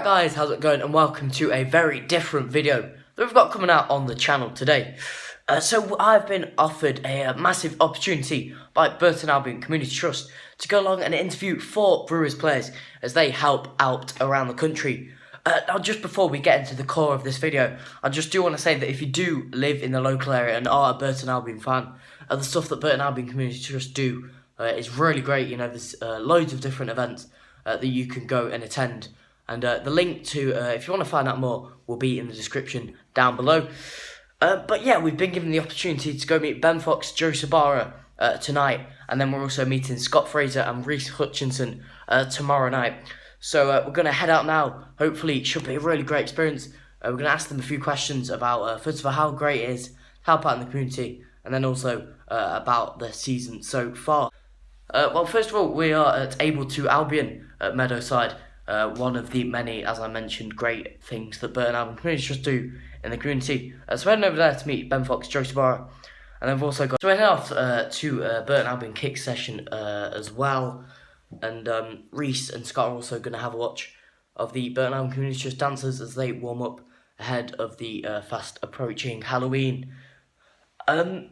Alright guys, how's it going, and welcome to a very different video that we've got coming out on the channel today. So I've been offered a massive opportunity by Burton Albion Community Trust to go along and interview 4 Brewers players as they help out around the country. Now just before we get into the core of this video, I just do want to say that if you do live in the local area and are a Burton Albion fan, the stuff that Burton Albion Community Trust do is really great. You know, there's loads of different events that you can go and attend. And the link to, if you want to find out more, will be in the description down below. But yeah, we've been given the opportunity to go meet Ben Fox, Joe Sabara tonight. And then we're also meeting Scott Fraser and Rhys Hutchinson tomorrow night. So we're going to head out now. Hopefully it should be a really great experience. We're going to ask them a few questions about, first of all, how great it is to help out in the community. And then also about the season so far. Well, first of all, we are at Able to Albion at Meadowside. One of the many, as I mentioned, great things that Burton Albion Community Trust do in the community. So we're heading over there to meet Ben Fox, Joe Sabara, and then we've also got... So we're heading off to Burton Albion kick session as well, and Rhys and Scott are also going to have a watch of the Burton Albion Community Trust dancers as they warm up ahead of the fast approaching Halloween.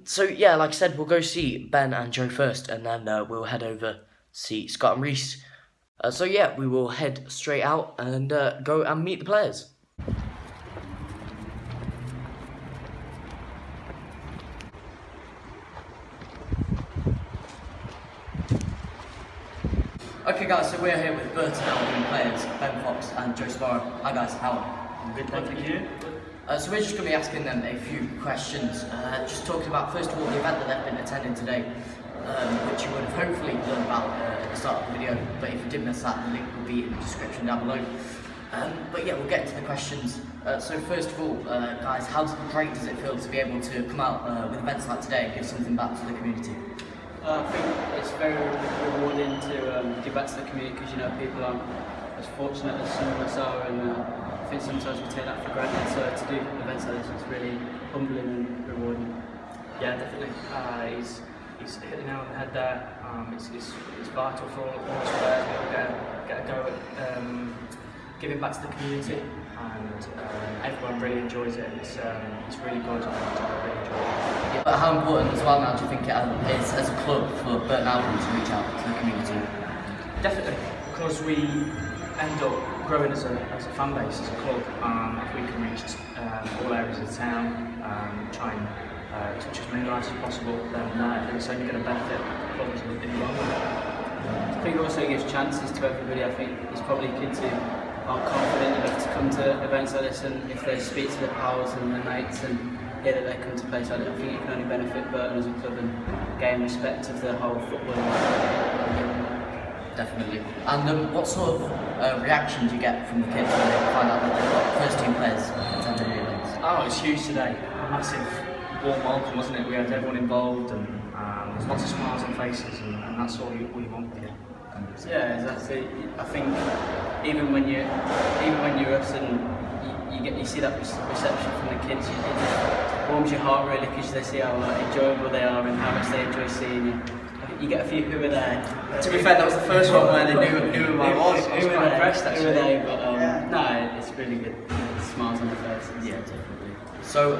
So yeah, like I said, we'll go see Ben and Joe first, and then we'll head over to see Scott and Rhys. So yeah, we will head straight out and go and meet the players. Okay guys, so we're here with Burton Albion players, Ben Fox and Joe Sabara. Hi guys, how are you? Good, thank you. So we're just going to be asking them a few questions, just talking about first of all the event that they've been attending today, which you would have hopefully learned about at the start of the video, but if you did miss that, the link will be in the description down below. But yeah, we'll get into the questions. So first of all, guys, how great does it feel to be able to come out with events like today and give something back to the community? I think it's very rewarding to give back to the community because, you know, people aren't as fortunate as some of us are, and I think sometimes we take that for granted. So to do events like this, it's really humbling and rewarding. Yeah, definitely. He's hit the nail on the head there. It's vital for all of us players to get a go at giving back to the community, and everyone really enjoys it. It's really good. I really enjoy it. Yeah, but how important as well now do you think it is as a club for Burton Albion to reach out to the community? Definitely, because we end up growing as a fan base, as a club. If we can reach all areas of the town, try and touch as many lives as possible, then it's only going to benefit clubs in the long run. I think it also gives chances to everybody. I think there's probably kids who aren't confident enough to come to events like this, and if they speak to their pals and their mates and hear that they come to places like this, I think it can only benefit Burton as a club and gain respect of the whole football. Definitely. And what sort of reaction do you get from the kids when they find out that they've got first team players attending the events? Oh, it's huge today. A massive warm welcome, wasn't it? We had everyone involved, and there's lots of smiles on faces, and that's all you want. Yeah, exactly. I think even when you're us and you see that reception from the kids, it warms your heart really, because they see how enjoyable they are and how much they enjoy seeing you. You get a few who were there. To be fair, that was the first one where they knew who I was. I was quite impressed actually. Who were they? But no, it's really good. Smiles on the faces. Yeah, definitely. So,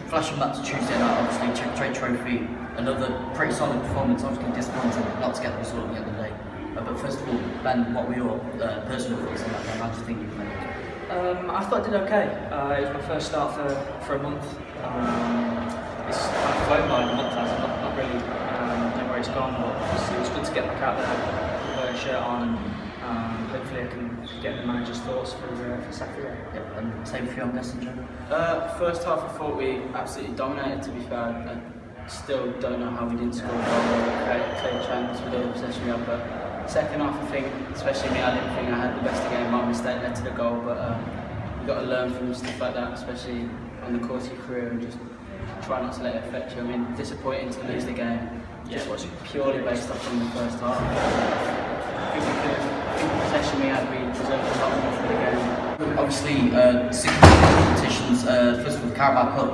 flashing back to Tuesday night, obviously, Czech Trade Trophy, another pretty solid performance, obviously disappointing not to get the result at the end of the day. But first of all, Ben, what were your personal thoughts on that game? How do you think you played? I thought I did okay. It was my first start for a month. It's kind of flown by a month, hasn't it? Not really know where it's gone, but it was good to get back out there, put a shirt on, and hopefully I can get the manager's thoughts for Saturday. Yep, and same for you, I'm guessing, Joe? First half, I thought we absolutely dominated, to be fair. I still don't know how we didn't score a goal or create a clear chance with all the possession we had, but second half, I think, especially me, I didn't think I had the best of the game. My mistake led to the goal, but you've got to learn from stuff like that, especially on the course of your career, and just try not to let it affect you. I mean, disappointing to lose the game, just was purely based off on the first half. I think the possession we had, we deserved a lot more for the game. Obviously, 6 competitions, first of all, the Carabao Cup,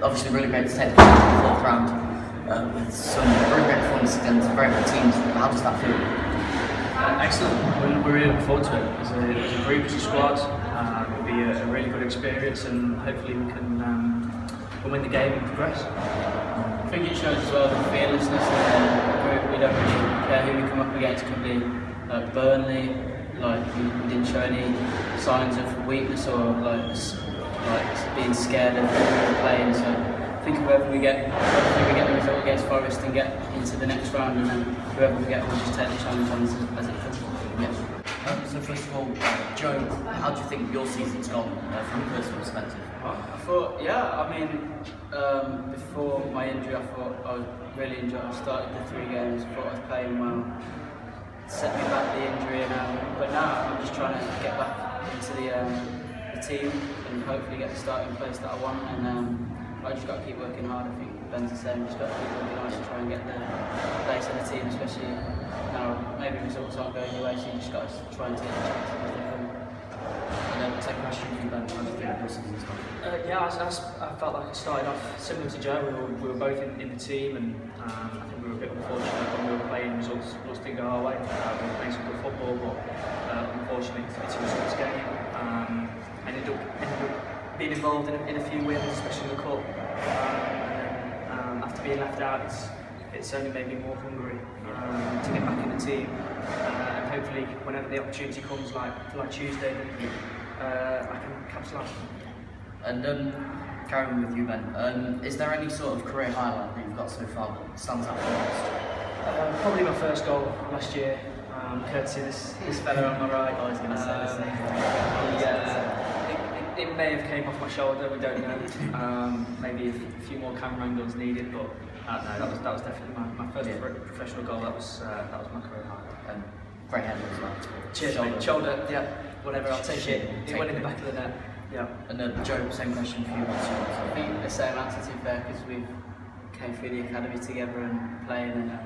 obviously really great to take the 4th round. With some very great performances against very good teams. How does that feel? Excellent. We're really looking forward to it. As a group, as a squad, it'll be a really good experience, and hopefully we can we'll win the game and progress. I think it shows as well the fearlessness in the group. We don't really care who we come up against. It could be like Burnley. Like we didn't show any signs of weakness or like being scared of who we were playing. So I think whoever we get the result against Forest and get into the next round, and then whoever we get will just take the challenge on as it comes. Yeah. So first of all, Joe, how do you think your season's gone from a personal perspective? I thought, I mean, before my injury, I thought I was really enjoying. I started the 3 games, thought I was playing well. Set me back the injury, but now I'm just trying to get back into the team and hopefully get the starting place that I want. And I just got to keep working hard. I think Ben's the same. Just got to keep working hard to try and get the place in the team, especially now maybe results aren't going your way, so you just got to try and take the chances as they come. And then the second question for you, Ben, how do you think your season's gone? I felt like I started off similar to Joe. We were both in the team, and I think we were a bit unfortunate when we were playing. Results didn't go our way. We were playing some good football, but unfortunately it's a results game. Ended up being involved in a few wins, especially in the cup. And then after being left out, it's only made me more hungry to get back in the team. And hopefully, whenever the opportunity comes, like Tuesday, I can capitalise. And carrying with you, Ben, is there any sort of career highlight that you've got so far that stands out for most? Probably my first goal last year, courtesy of this fella on my right. I was going to say the same. It may have came off my shoulder, we don't know. Maybe a few more camera angles needed, but no, that was definitely my first professional goal. That was my career highlight. And great header as well. Cheers, shoulder, yeah, whatever, I'll take it. It went in the back of the net. Yeah. And Joe, same question for you. I think the same answer to be fair, because we came through the academy together and playing, and I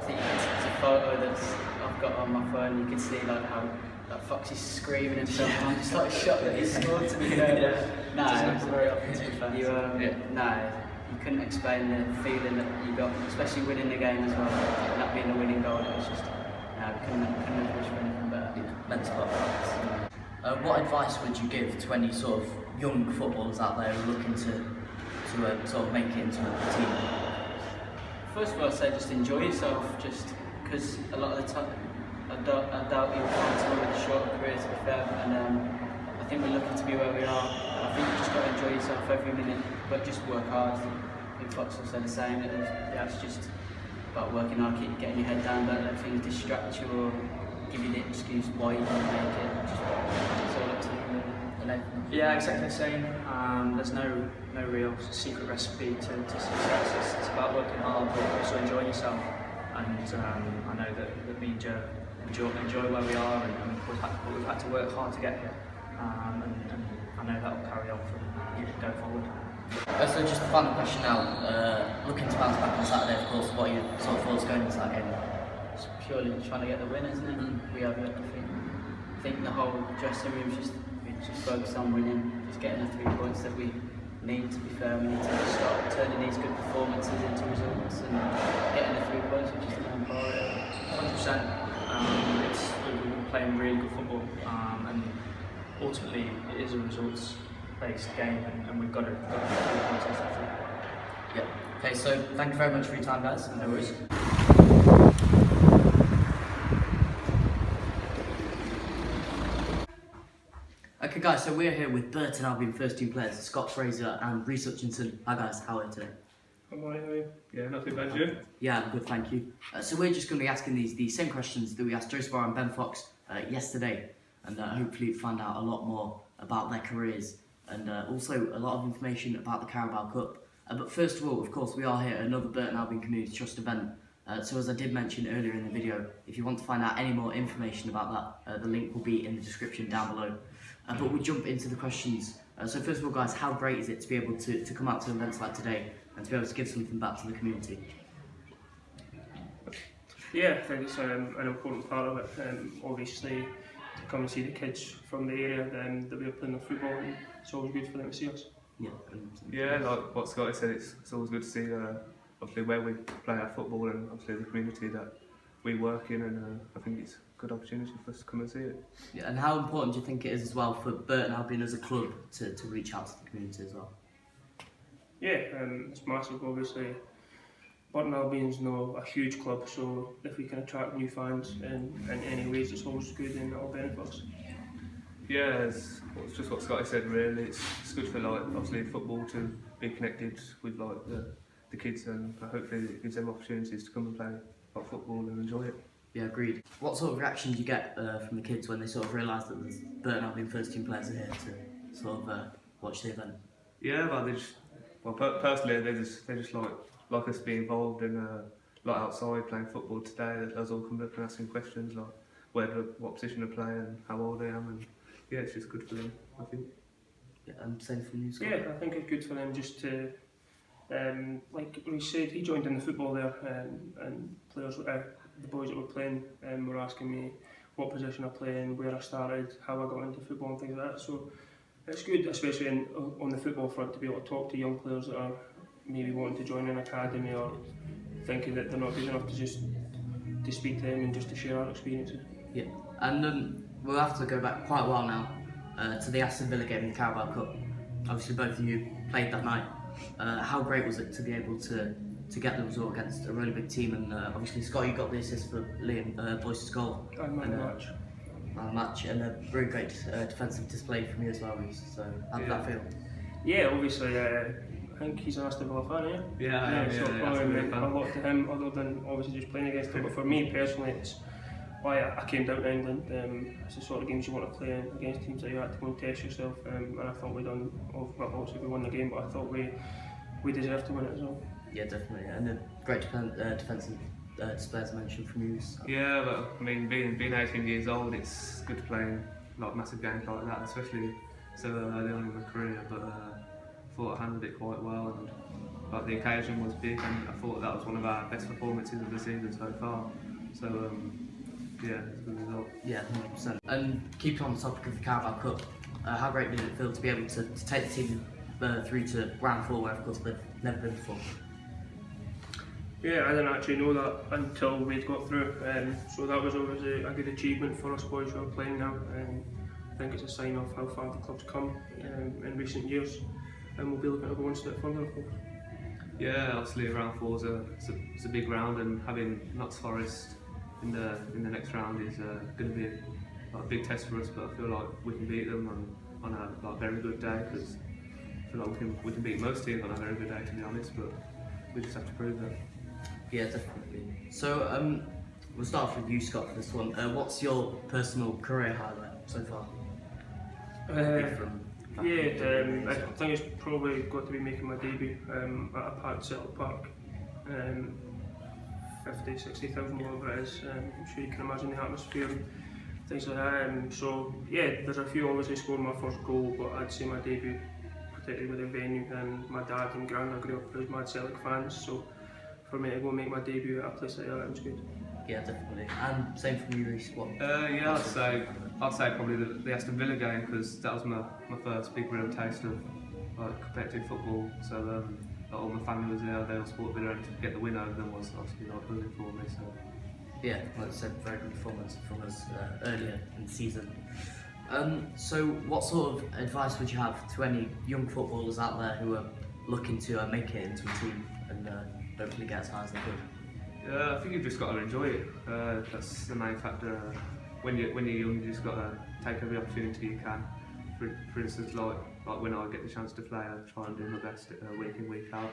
think it's a photo that's I've got on my phone. You can see like how that Foxy's screaming and stuff. I'm just like shocked that he scored. To be fair, it doesn't happen very often. To be fair, you couldn't explain the feeling that you got, especially winning the game as well. And that being a winning goal, it was just we couldn't have wished for anything better. Mental health. What advice would you give to any sort of young footballers out there who are looking to sort of make it into a team? First of all, I'd say just enjoy yourself, just because a lot of the time I doubt you'll find someone with a shorter career, to be fair, and I think we're lucky to be where we are. I think you just got to enjoy yourself every minute, but just work hard. I think Fox will say the same. It's just about working hard, keep getting your head down, don't let things distract you or give you the excuse why you don't make it. It's all up to you. Yeah, exactly the same. There's no real secret recipe to success. It's about working hard, but also enjoying yourself. And I know that me and Joe enjoy where we are, and we've had to work hard to get here. And I know that will carry on from go forward. So just a final question now. Looking to bounce back on Saturday, of course. What are your sort of thoughts going into that game? It's purely trying to get the win, isn't it? We have it. I think the whole dressing room just focused on winning, just getting the 3 points that we need. To be fair, we need to start turning these good performances into results and getting the 3 points, which is the main priority. 100%. We've been playing really good football, and ultimately it is a results-based game, and we've got to get 3 points off that. Yeah. Okay. So thank you very much for your time, guys. No worries. Okay guys, so we're here with Burton Albion first team players, Scott Fraser and Rhys Hutchinson. Hi guys, how are you today? I'm alright, how are you? Yeah, not too bad, you? Yeah, I'm good, thank you. So we're just going to be asking the same questions that we asked Joe Sparrow and Ben Fox yesterday, and hopefully find out a lot more about their careers, and also a lot of information about the Carabao Cup. But first of all, of course, we are here at another Burton Albion Community Trust event. So as I did mention earlier in the video, if you want to find out any more information about that, the link will be in the description down below. But we'll jump into the questions. So first of all, guys, how great is it to be able to come out to events like today and to be able to give something back to the community? Yeah, I think it's an important part of it. Obviously, to come and see the kids from the area that we're playing the football, and it's always good for them to see us. Yeah. Yeah, like what Scott said, it's always good to see obviously where we play our football and obviously the community that we work in, and I think it's good opportunity for us to come and see it. Yeah, and how important do you think it is as well for Burton Albion as a club to reach out to the community as well? Yeah, it's massive. Obviously, BURTON Albion's not a huge club, so if we can attract new fans in any ways, it's always good and it'll benefit us. Yeah, it's just what Scotty said really. It's good for like obviously football to be connected with like the kids, and hopefully it gives them opportunities to come and play like football and enjoy it. Yeah, agreed. What sort of reaction do you get from the kids when they sort of realise that there's Burton Albion first team players are here to sort of watch the event? Yeah, well they just personally they just like us to be involved and like outside playing football today. There's all coming up and asking questions like what position to play and how old I am, and yeah, it's just good for them, I think. Yeah, and same for you, Scott? Yeah, I think it's good for them just to, like Rhys said, he joined in the football there, and players, the boys that were playing, were asking me what position I play in, where I started, how I got into football and things like that. So it's good, especially on the football front, to be able to talk to young players that are maybe wanting to join an academy or thinking that they're not good enough to speak to them and just to share our experiences. Yeah, and we'll have to go back quite a while now to the Aston Villa game in the Carabao Cup. Obviously both of you played that night. How great was it to be able to get the result against a really big team? And obviously Scott, you got the assist for Liam Boyce's goal. Match and a very great defensive display from you as well, Rhys. So how did that feel? Yeah, obviously I think he's an Aston Villa fan, yeah? So it probably meant a lot to him other than obviously just playing against him. But for me personally, it's why I came down to England. It's the sort of games you want to play in against teams that you had to go and test yourself, and I thought we done, well obviously we won the game, but I thought we deserved to win it as well. Yeah, definitely, and a great defensive display as I mentioned from you. So. Yeah, but I mean being 18 years old, it's good to play like massive games like that, especially so early on in my career, but I thought I handled it quite well, and like the occasion was big, and I thought that was one of our best performances of the season so far. So yeah, it's a good result. Yeah, 100%. And keeping on the topic of the Carabao Cup, how great did it feel to be able to take the team through to round 4, where of course they've never been before? Yeah, I didn't actually know that until we'd got through, so that was obviously a good achievement for us boys who are playing now, and I think it's a sign of how far the club's come in recent years, and we'll be looking to go one step further, of course. Yeah, obviously round 4 is a big round, and having Notts Forest in the next round is going to be a big test for us. But I feel like we can beat them on a very good day, because I feel like we can beat most teams on a very good day, to be honest. But we just have to prove that. Yeah, definitely. So we'll start off with you, Scott, for this one. What's your personal career highlight so far? I think it's probably got to be making my debut at a packed Celtic Park. 50,000-60,000, whatever it is. I'm sure you can imagine the atmosphere and things like that. So yeah, there's a few obviously scoring my first goal, but I'd say my debut, particularly with the venue, and my dad and grandad grew up as mad Celtic fans. So for me to go and make my debut at a place like that was good. Yeah, definitely. And same for you, Rhys. Yeah, I'd say probably the Aston Villa game, because that was my first big real taste of competitive football. So all my family was there, they all supported Villa, and to get the win over them was obviously brilliant for me. So yeah, like I said, very good performance from us earlier in the season. So what sort of advice would you have to any young footballers out there who are looking to make it into a team and hopefully get as high as they could? I think you've just got to enjoy it. That's the main factor. When you're young, you just got to take every opportunity you can. For instance, like when I get the chance to play, I try and do my best week in, week out.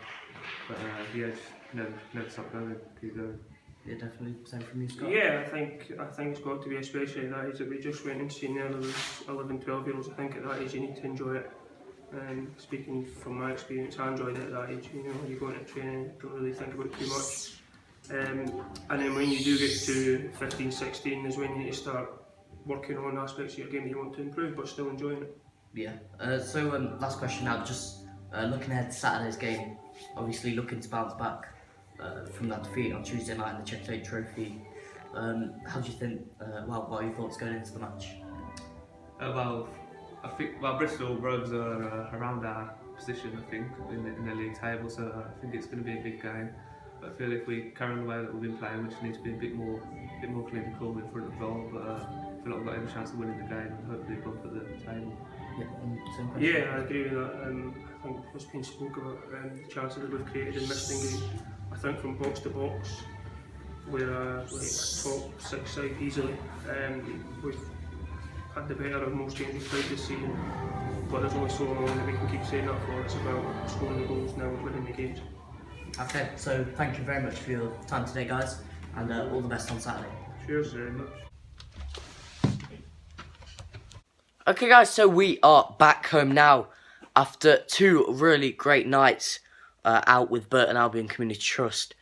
But yeah, just never stop going, keep going. Yeah, definitely. Same from you, Scott. Yeah, I think it's got to be, especially at that age that we just went and seen there. There was 11, 12-years. I think at that age you need to enjoy it. And speaking from my experience, I enjoyed it at that age. You know, you go into training, don't really think about it too much. And then when you do get to 15, 16 is when you need to start working on aspects of your game that you want to improve, but still enjoying it. Yeah. So last question now, just looking ahead to Saturday's game, obviously looking to bounce back from that defeat on Tuesday night in the Checker Trophy. How do you think, what are your thoughts going into the match? I think Bristol Rovers are around our position, I think, in the league table, so I think it's going to be a big game. I feel if we carry on the way that we've been playing, we just need to be a bit more clinical in front of goal. But I feel like we've got every chance of winning the game and hopefully bump at the table. Yeah, I agree with that. I think there's been spoke about the chances that we've created in Mistingate. I think from box to box, we're like a top 6 side easily. We've had the better of most games we've played this season, but there's only so long that we can keep saying that for. It's about scoring the goals now and winning the games. Okay, so thank you very much for your time today, guys, and all the best on Saturday. Cheers very much. Okay, guys, so we are back home now after 2 really great nights out with Burton Albion Community Trust.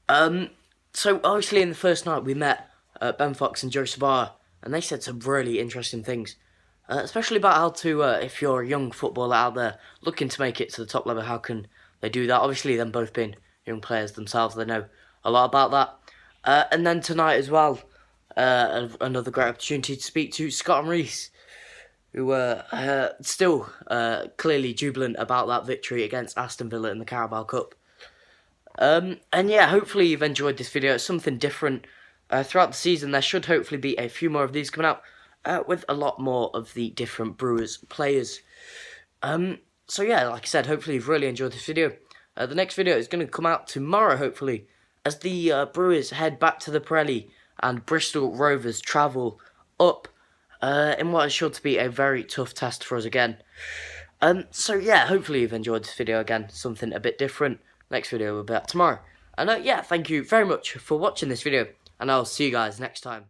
So obviously in the first night we met Ben Fox and Joe Sabara, and they said some really interesting things, especially about how to, if you're a young footballer out there looking to make it to the top level, how can they do that? Obviously, them both being young players themselves, they know a lot about that. And then tonight as well, another great opportunity to speak to Scott and Rhys, who were still clearly jubilant about that victory against Aston Villa in the Carabao Cup. And yeah, hopefully you've enjoyed this video. It's something different. Throughout the season, there should hopefully be a few more of these coming out with a lot more of the different Brewers players. So yeah, like I said, hopefully you've really enjoyed this video. The next video is going to come out tomorrow, hopefully, as the Brewers head back to the Pirelli and Bristol Rovers travel up in what is sure to be a very tough test for us again. So yeah, hopefully you've enjoyed this video again, something a bit different. Next video will be out tomorrow. And yeah, thank you very much for watching this video, and I'll see you guys next time.